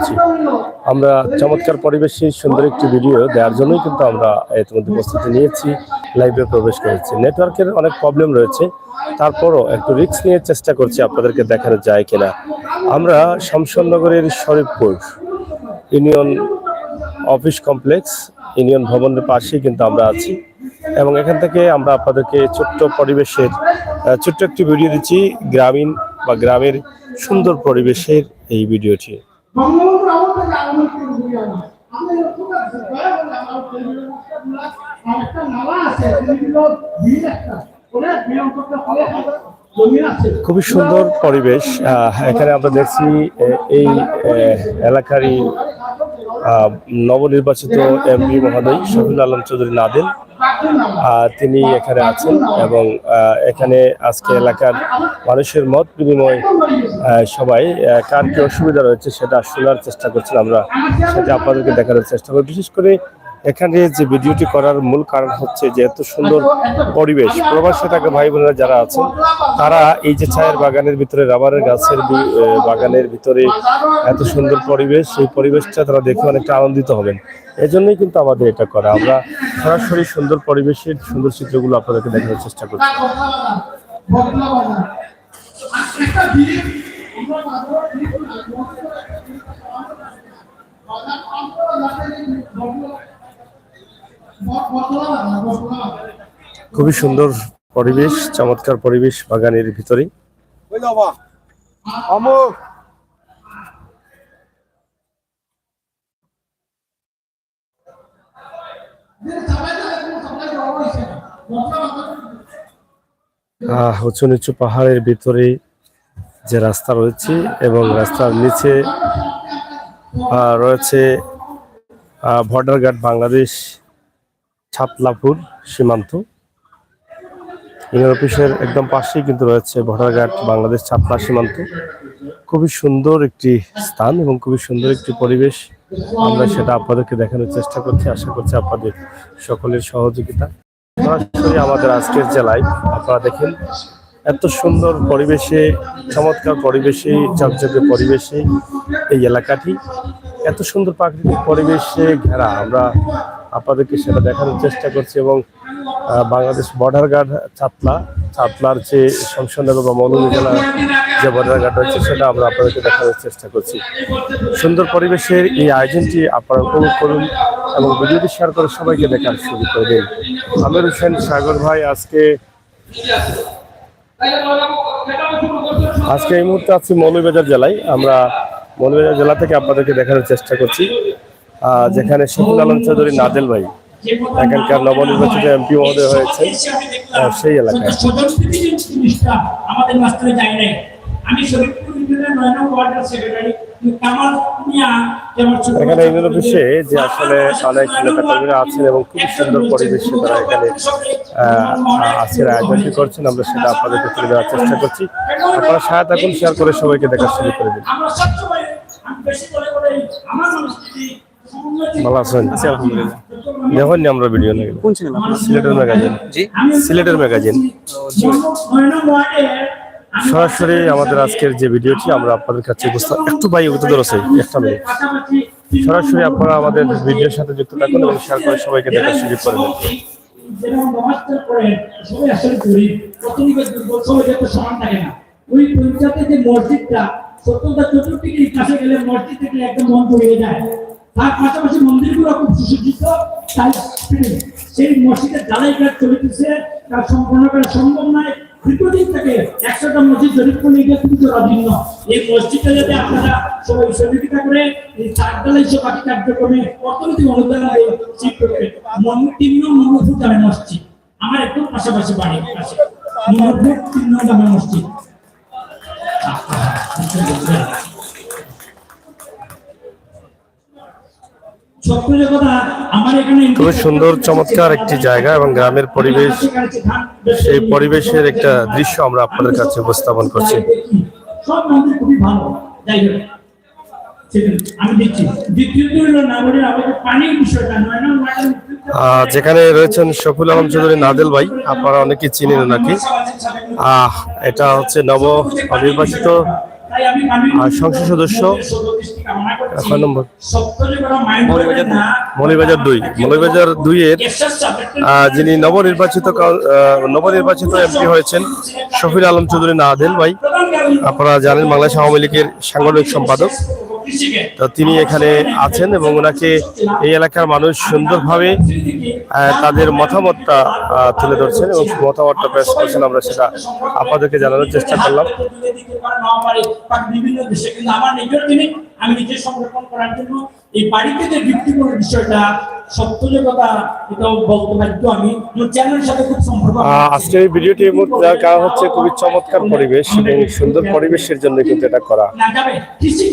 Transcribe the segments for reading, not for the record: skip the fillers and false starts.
করছি। আমরা চমৎকার পরিবেশে সুন্দর একটি ভিডিও দেওয়ার জন্যই কিন্তু আমরা ইতিমধ্যে প্রস্তুতি নিয়েছি, লাইভে প্রবেশ করেছি। নেটওয়ার্কের অনেক প্রবলেম রয়েছে, তারপরও একটু রিস্ক নিয়ে চেষ্টা করছি আপনাদেরকে দেখানো যায় কিনা। আমরা শামসুন্নগরের Sharifpur union office complex, union ভবনের পাশেই কিন্তু আমরা আছি এবং এখান থেকে আমরা আপনাদেরকে ছোট্ট পরিবেশের ছোট্ট একটি ভিডিও দিচ্ছি, গ্রামীণ বা গ্রামের সুন্দর পরিবেশের এই ভিডিওটি। খুবই সুন্দর পরিবেশ। এখানে আমরা দেখছি এই এলাকারই নবনির্বাচিত এমপি মহোদয় শফিউল আলম চৌধুরী নাদেল, তিনি এখানে আছেন এবং এখানে আজকে এলাকার মানুষের মত বিনিময় সবাই কার কি অসুবিধা রয়েছে সেটা শোনার চেষ্টা করছেন। আমরা সেটা আপনাদেরকে দেখানোর চেষ্টা করি। বিশেষ করে এখানে যে ভিডিওটি করার মূল কারণ হচ্ছে যে এত সুন্দর পরিবেশ, প্রবাসী থাকা ভাই বোনেরা যারা আছেন তারা এই যে চায়ের বাগানের ভিতরে, রাবারের গাছের বাগানের ভিতরে এত সুন্দর পরিবেশ, সেই পরিবেশটা তারা দেখে অনেকটা আনন্দিত হবেন। এজন্যই কিন্তু আমাদের এটা করা। আমরা সরাসরি সুন্দর পরিবেশের সুন্দর চিত্রগুলো আপনাদেরকে দেখানোর চেষ্টা করছি। খুবই সুন্দর পরিবেশ, চমৎকার পরিবেশ বাগানের ভিতরে। উঁচু নিচু পাহাড়ের ভিতরে যে রাস্তা রয়েছে এবং রাস্তার নিচে রয়েছে বর্ডার গার্ড বাংলাদেশ ছাতলাপুর সীমান্ত। ইউনিয়ন অফিসের একদম পাশেই কিন্তু রয়েছে বর্ডার গার্ড বাংলাদেশ ছাতলা সীমান্ত। খুবই সুন্দর একটি স্থান এবং খুবই সুন্দর একটি পরিবেশ। আমরা সেটা আপনাদেরকে দেখানোর চেষ্টা করছি। আশা করছি আপনাদের সকলের সহযোগিতা। সরাসরি আমাদের আজকের যে লাইভ আপনারা দেখেন, এত সুন্দর পরিবেশে, চমৎকার পরিবেশে, চকচকে পরিবেশে এই এলাকাটি এত সুন্দর প্রাকৃতিক পরিবেশে ঘেরা, আমরা আপনাদেরকে সেটা দেখানোর চেষ্টা করছি। এবং বাংলাদেশ বর্ডার গার্ড ছাতলার যে শমশেরনগর বা মৌলভীবাজার যে বর্ডার গার্ড রয়েছে সেটা আমরা আপনাদেরকে দেখানোর চেষ্টা করছি। সুন্দর পরিবেশের এই আয়োজনটি আপনারা উপভোগ করুন এবং ভিডিওটি শেয়ার করে সবাইকে দেখার শুরু করে দিন। আমির হোসেন সাগর ভাই আজকে এই মুহূর্তে আছি মৌলভীবাজার জেলায়। আমরা মৌলভীবাজার জেলা থেকে আপনাদেরকে দেখানোর চেষ্টা করছি, যেখানে শফিউল আলম চৌধুরী নাদেল ভাই এখানকার নবনির্বাচিত এমপি মহোদয় হয়েছে সেই এলাকায়। এখানে ইউনিয়ন অফিসে যে আসলে অনেক নেতাকর্মীরা আছেন এবং খুব সুন্দর পরিবেশে তারা এখানে আজকের আয়োজনটি করছেন, আমরা সেটা আপনাদেরকে তুলে দেওয়ার চেষ্টা করছি। আপনারা সহায়তা করুন, শেয়ার করে সবাইকে দেখা শুরু করে দিন। ভালো আছেন? আলহামদুলিল্লাহ। দেখুন আমরা ভিডিও নেই, সিলেটের ম্যাগাজিন, সিলেটের ম্যাগাজিন সরাসরি আমাদের আজকের যে ভিডিওটি আমরা আপনাদের কাছে একটু ভাই ধরেছে একটা মিনিট, সরাসরি আপনারা আমাদের ভিডিওর সাথে যুক্ত থাকুন এবং শেয়ার করে সবাইকে দেখার সুযোগ করে দেন। ওই পঞ্চায়েতে যে মসজিদটা সত্যতা চতুর্দিকে কাছে গেলে মসজিদ থেকে একদম মন পড়ে যায়। তার পাশাপাশি মন্দিরগুলো খুব সুসজ্জিত, তাই সেই মসজিদের ঢালাই কাজ চলতেছে, তার সম্পূর্ণ করা সম্ভব নয়। দীর্ঘদিন থেকে 100টা মসজিদ জরিপ করে নিয়ে কিন্তু জরাজীর্ণ। এই মসজিদটা যাতে আপনারা সবাই সহযোগিতা করে এই চারতলা হিসেবে বাকি কার্যক্রমে অর্থনৈতিক অনুদান শিফট করে 3 নম্বর জামে মসজিদ আমার একদম পাশাপাশি বাড়ির পাশে 3 নম্বর জামে মসজিদ। খুবই সুন্দর চমৎকার একটি জায়গা এবং গ্রামের পরিবেশ, সেই পরিবেশের একটা দৃশ্য আমরা আপনাদের কাছে উপস্থাপন করছি। যেখানে রয়েছেন শফিউল আলম চৌধুরী নাদেল ভাই, আপনারা অনেকে চিনেন নাকি। এটা হচ্ছে নবনির্বাচিত সংসদ সদস্য কয় নম্বর? মৌলভীবাজার 2। মৌলভীবাজার 2-এর যিনি নবনির্বাচিত এমপি হয়েছেন শফির আলম চৌধুরী নাদেল ভাই, আপনারা জানেন বাংলাদেশ আওয়ামী লীগের সাংগঠনিক সম্পাদক। তো তিনি এখানে আছেন এবং ওনাকে এই এলাকার মানুষ সুন্দরভাবে তাদের মতামতটা তুলে ধরছেন এবং মতামতটা পেশ করছেন। আমরা সেটা আপনাদেরকে জানানোর চেষ্টা করলাম। বিভিন্ন দেশে কিন্তু আমার নিজের জিনিস আমি নিজে সংরক্ষণ করার জন্য এই বাড়িতে যে বিক্রি করার বিষয়টা সত্য যে কথা এটাও বলতে বাধ্য আমি। চ্যানেলের সাথে খুব সম্পর্ক। আজকে এই ভিডিওটি কারণ হচ্ছে খুবই চমৎকার পরিবেশ এবং সুন্দর পরিবেশের জন্য কিন্তু এটা করা। না যাবে কৃষি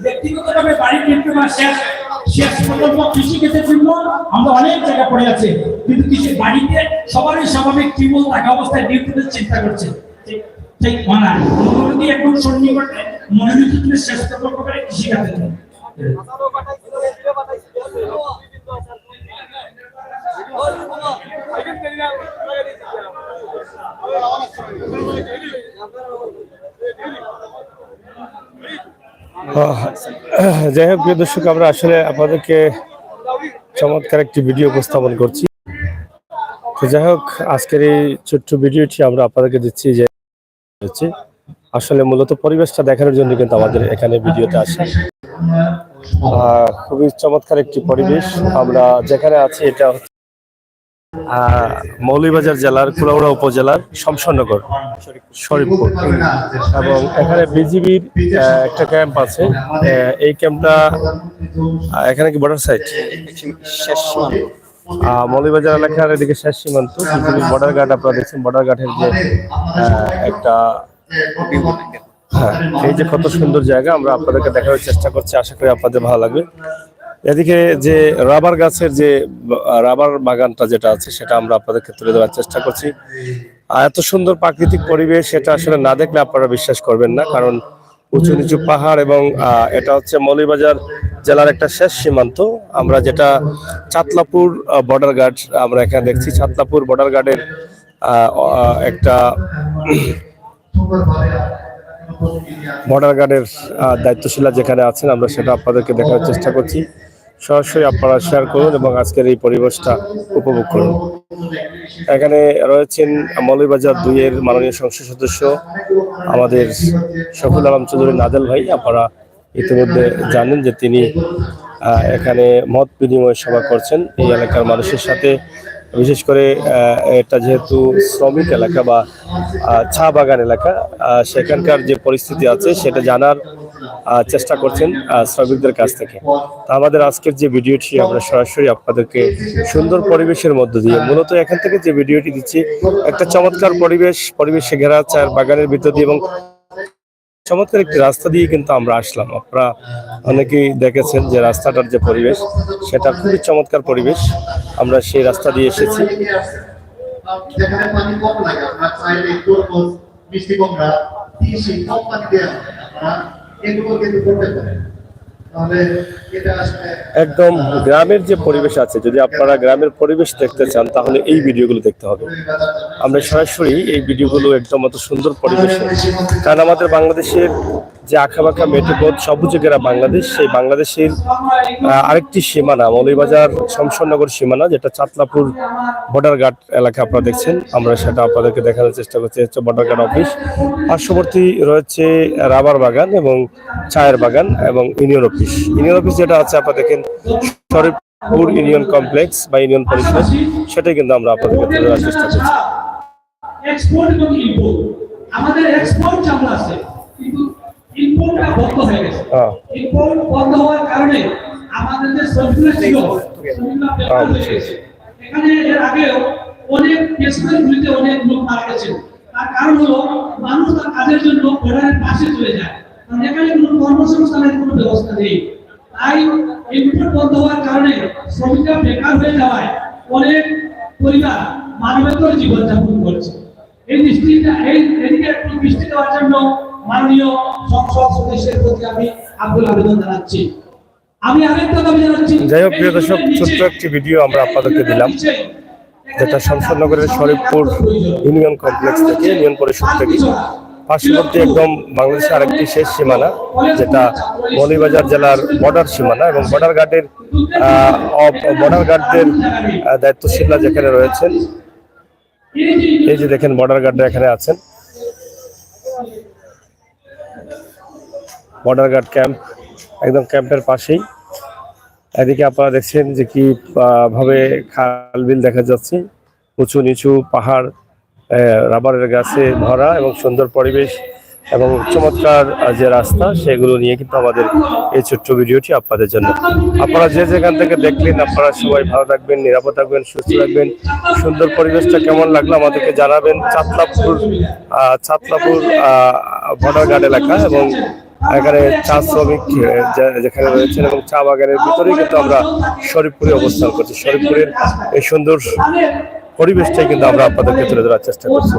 ব্যক্তিগতভাবে বাড়ি কিনতে বা শেষ পর্যন্ত কৃষি ক্ষেত্রে জন্য আমরা অনেক জায়গা পড়ে আছে, কিন্তু কৃষি বাড়িতে সবারই স্বাভাবিক টিউবওয়েল থাকা অবস্থায় ডিউটিতে চিন্তা করছে। ঠিক মানা মনোনীতি একদম সন্নিকটে মনোনীত শেষ প্রকল্প করে কৃষি খাতে যাই হোক প্রিয় দর্শক, আমরা আসলে আপনাদেরকে চমৎকার একটি ভিডিও উপস্থাপন করছি। তো যাই হোক, আজকের এই ছোট্ট ভিডিওটি আমরা আপনাদেরকে দিচ্ছি যে হচ্ছে আসলে মূলত পরিবেশটা দেখানোর জন্য কিন্তু আমাদের এখানে ভিডিওটা আসে। খুবই চমৎকার একটি পরিবেশ। আমরা যেখানে আছি এটা মৌলভীবাজার জেলার কুলাউড়া উপজেলার শমশাননগর শরীফপুর, এবং এখানে বিজিবির একটা ক্যাম্প আছে। এই ক্যাম্পটা এখানে কি বর্ডার সাইড মৌলভীবাজার এলাকার এদিকে শেষ সীমান্ত বিজিবির বর্ডার গার্ড। আপনারা দেখছেন বর্ডার গার্ডের যে একটা এই যে কত সুন্দর জায়গা আমরা আপনাদেরকে দেখানোর চেষ্টা করছি, আশা করি আপনাদের ভালো লাগবে। এদিকে যে রাবার গাছের যে রাবার বাগানটা যেটা আছে সেটা আমরা আপনাদেরকে তুলে দেওয়ার চেষ্টা করছি। এত সুন্দর প্রাকৃতিক পরিবেশ, এটা আসলে না দেখলে আপনারা বিশ্বাস করবেন না, কারণ উঁচু নিচু পাহাড় এবং এটা হচ্ছে মৌলভীবাজার জেলার একটা শেষ সীমান্ত। আমরা যেটা চাতলাপুর বর্ডার গার্ড আমরা এখানে দেখছি, চাতলাপুর বর্ডার গার্ডের একটা বর্ডার গার্ডের দায়িত্বশীলা যেখানে আছেন আমরা সেটা আপনাদেরকে দেখানোর চেষ্টা করছি। সরাসরি আপনারা শেয়ার করুন এবং আজকের এই পরিবেশটা উপভোগ করুন। এখানে রয়েছেন মৌলভীবাজার 2-এর মাননীয় সংসদ সদস্য আমাদের শফিউল আলম চৌধুরী নাদেল ভাই। আপনারা ইতিমধ্যে জানেন যে তিনি এখানে মত বিনিময় সভা করছেন এই এলাকার মানুষের সাথে। বিশেষ করে এটা যেহেতু শ্রমিক এলাকা বা চা বাগান এলাকা, সেখানকার যে পরিস্থিতি আছে সেটা জানার চেষ্টা করছেন শ্রমিকদের কাছ থেকে। আমাদের আজকের যে ভিডিওটি আমরা সরাসরি আপনাদেরকে সুন্দর পরিবেশের মধ্য দিয়ে, মূলত এখান থেকে যে ভিডিওটি দিচ্ছি একটা চমৎকার পরিবেশে ঘেরা চায়ের বাগানের ভিতর দিয়ে এবং চমৎকার একটি রাস্তা দিয়ে কিন্তু আমরা আসলাম। আপনারা অনেকেই দেখেছেন যে রাস্তাটার যে পরিবেশ সেটা খুবই চমৎকার পরিবেশ। আমরা সেই রাস্তা দিয়ে এসেছি। একদম গ্রামের যে পরিবেশ আছে, যদি আপনারা গ্রামের পরিবেশ দেখতে চান তাহলে এই ভিডিওগুলো দেখতে হবে। আমরা সরাসরি এই ভিডিওগুলো একদম অত সুন্দর পরিবেশ, কারণ আমাদের বাংলাদেশের যে আঁকাবাঁকা মেঠোপথ সবুজে ঘেরা বাংলাদেশ, সেই বাংলাদেশের আরেকটি সীমানা মৌলভীবাজার শমশাননগর সীমানা, যেটা চাতলাপুর বর্ডার গার্ড এলাকা আপনারা দেখছেন। আমরা সেটা আপনাদেরকে দেখানোর চেষ্টা করছি। হচ্ছে বর্ডার গার্ড অফিস, পার্শ্ববর্তী রয়েছে রাবার বাগান এবং চায়ের বাগান এবং ইউনিয়ন অফিস। ইউনিয়ন অফিস যেটা আছে আপনারা দেখেন শরীফপুর ইউনিয়ন কমপ্লেক্স বা ইউনিয়ন পরিষদ, সেটাই কিন্তু আমরা আপনাদেরকে তুলে ধরার চেষ্টা করছি। এক্সপোর্ট এবং ইম্পোর্ট, আমাদের এক্সপোর্ট চালু আছে কিন্তু ইম্পোর্টটা বন্ধ হয়ে গেছে। ইম্পোর্ট বন্ধ হওয়ার কারণে আমাদের যে শ্রমিকরা ছিল শ্রমিকরা বেকার হয়ে গেছে। এখানে এর আগেও অনেক কেসগুলিতে অনেক লোক মারা গেছে। তার কারণ হলো মানুষ তার কাজের জন্য বর্ডারের পাশে চলে যায়, কারণ এখানে কোনো কর্মসংস্থানের কোনো ব্যবস্থা নেই। তাই ইম্পোর্ট বন্ধ হওয়ার কারণে শ্রমিকরা বেকার হয়ে যাওয়ায় অনেক পরিবার মানবেতর জীবনযাপন করছে। এই এদিকে একটু দৃষ্টি দেওয়ার জন্য মাননীয় সংসদ সদস্যের প্রতি আমি আকুল আবেদন জানাচ্ছি। আমি আরেকটা দাবি জানাচ্ছি। যাই হোক প্রিয় দর্শক, ছোট্ট একটি ভিডিও আমরা আপনাদেরকে দিলাম, যেটা শমশাননগরের শরীফপুর ইউনিয়ন কমপ্লেক্স থেকে, ইউনিয়ন পরিষদ থেকে। পার্শ্ববর্তী একদম বাংলাদেশের আরেকটি শেষ সীমানা, যেটা মৌলভীবাজার জেলার বর্ডার সীমানা, এবং বর্ডার গার্ডের দায়িত্বশীলরা যেখানে রয়েছেন, এই যে দেখেন বর্ডার গার্ডরা এখানে আছেন। বর্ডার গার্ড ক্যাম্প একদম ক্যাম্পের পাশেই। এদিকে আপনারা দেখছেন যে কি ভাবে খাল বিল দেখা যাচ্ছে, উঁচু নিচু পাহাড়, রাবারের গাছে ভরা এবং সুন্দর পরিবেশ এবং চমৎকার যে রাস্তা, সেগুলো নিয়ে কিন্তু আমাদের এই ছোট্ট ভিডিওটি আপনাদের জন্য। আপনারা যে যেখান থেকে দেখলেন, আপনারা সবাই ভালো থাকবেন, নিরাপদ থাকবেন, সুস্থ থাকবেন। সুন্দর পরিবেশটা কেমন লাগলো আমাদেরকে জানাবেন। চাতলাপুর বর্ডার গার্ড এলাকা, এবং এখানে চা শ্রমিক যেখানে রয়েছেন এবং চা বাগানের ভিতরেই কিন্তু আমরা শরীফপুরে অবস্থান করছি। শরীফপুরের এই সুন্দর পরিবেশটাই কিন্তু আমরা আপনাদেরকে তুলে ধরার চেষ্টা করছি।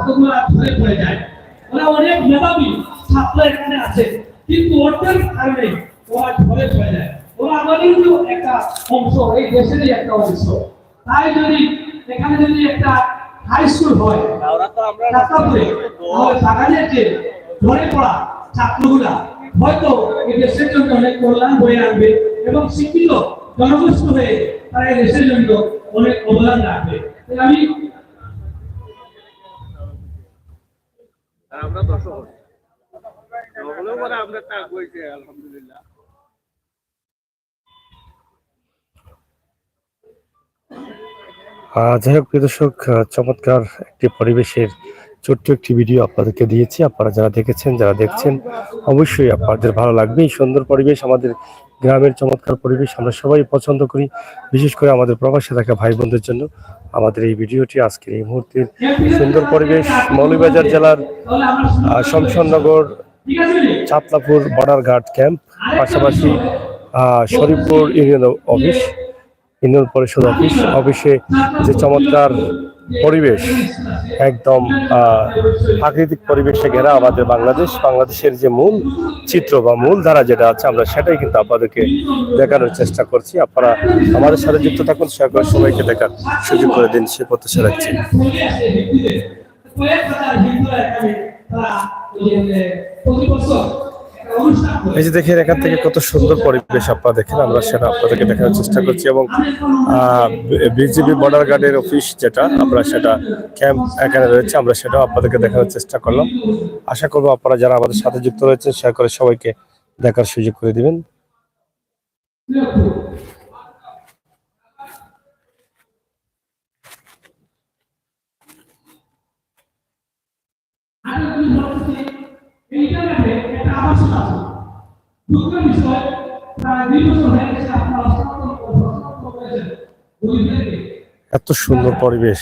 অনেক মেধাবী ছাত্র এখানে আছে, কিন্তু অর্থের কারণে ওরা ঝরে পড়ে যায়। ওরা আমাদেরও একটা অংশ, এই দেশেরই একটা অংশ। তাই যদি এখানে যদি একটা হাই স্কুল হয়, বাগানের যে ঝরে পড়া ছাত্রগুলা হয়তো এই দেশের জন্য অনেক কল্যাণ বয়ে আনবে, এবং শিক্ষিত জনগোষ্ঠী হয়ে তারা এই দেশের জন্য অনেক অবদান রাখবে। আমি আমরা দর্শক আমরা তা কইছে আলহামদুলিল্লাহ। যাই হোক প্রিয় দর্শক, চমৎকার একটি পরিবেশের ছোট্ট একটি ভিডিও আপনাদেরকে দিয়েছি। আপনারা যারা দেখেছেন, যারা দেখছেন, অবশ্যই আপনাদের ভালো লাগবে। এই সুন্দর পরিবেশ, আমাদের গ্রামের চমৎকার পরিবেশ আমরা সবাই পছন্দ করি, বিশেষ করে আমাদের প্রবাসে থাকা ভাই বোনদের জন্য আমাদের এই ভিডিওটি। আজকের এই মুহূর্তের সুন্দর পরিবেশ মৌলভীবাজার জেলার শমশাননগর চাতলাপুর বর্ডার গার্ড ক্যাম্প, পাশাপাশি শরীফপুর ইউনিয়ন অফিস, ইউনিয়ন পরিষদ অফিসে যে চমৎকার পরিবেশ, একদম প্রাকৃতিক পরিবেশে ঘেরা আমাদের বাংলাদেশের যে মূল চিত্র বা মূল ধারা যেটা আছে, আমরা সেটাই কিন্তু আপনাদেরকে দেখানোর চেষ্টা করছি। আপনারা আমাদের সাথে যুক্ত থাকুন, শেয়ার করে সবাইকে দেখার সুযোগ করে দিন, সে প্রত্যাশা রাখছি। এই যে দেখেন এখান থেকে কত সুন্দর পরিবেশ আপনারা দেখেন, আমরা সেটা আপনাদেরকে দেখানোর চেষ্টা করছি। এবং বিজিবি বর্ডার গার্ডের অফিস যেটা, আমরা সেটা ক্যাম্প এখানে রয়েছে, আমরা সেটাও আপনাদেরকে দেখানোর চেষ্টা করলাম। আশা করবো আপনারা যারা আমাদের সাথে যুক্ত রয়েছে, শেয়ার করে সবাইকে দেখার সুযোগ করে দিবেন। এত সুন্দর পরিবেশ,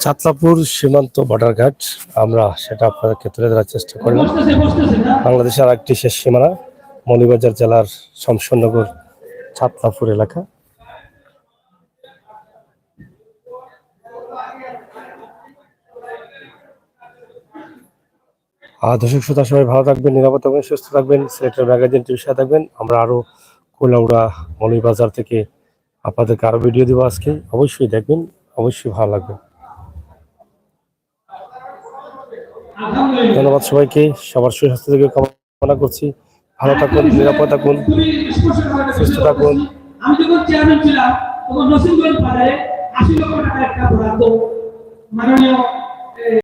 চাতলাপুর সীমান্ত বর্ডার গার্ড, আমরা সেটা আপনাদেরকে তুলে ধরার চেষ্টা করলাম। বাংলাদেশের আরেকটি শেষ সীমানা মৌলভীবাজার জেলার শমশাননগর চাতলাপুর এলাকা। দর্শক শ্রোতা সবাই ভালো থাকবেন, নিরাপদ থাকবেন, সুস্থ থাকবেন, সিলেটের ম্যাগাজিন টিভির সাথে থাকবেন। আমরা আরো কোলাউড়া মৌলভীবাজার থেকে আপনাদেরকে আরো ভিডিও দেবো আজকে, অবশ্যই দেখবেন, অবশ্যই ভালো লাগবে। ধন্যবাদ সবাইকে, সবার সুস্বাস্থ্য থেকে কামনা করছি। ভালো থাকুন, নিরাপদ থাকুন, সুস্থ থাকুন। আমি যখন চেয়ারম্যান ছিলাম তখন নসিমগঞ্জ বাজারে 80 লক্ষ টাকা একটা বরাদ্দ মাননীয়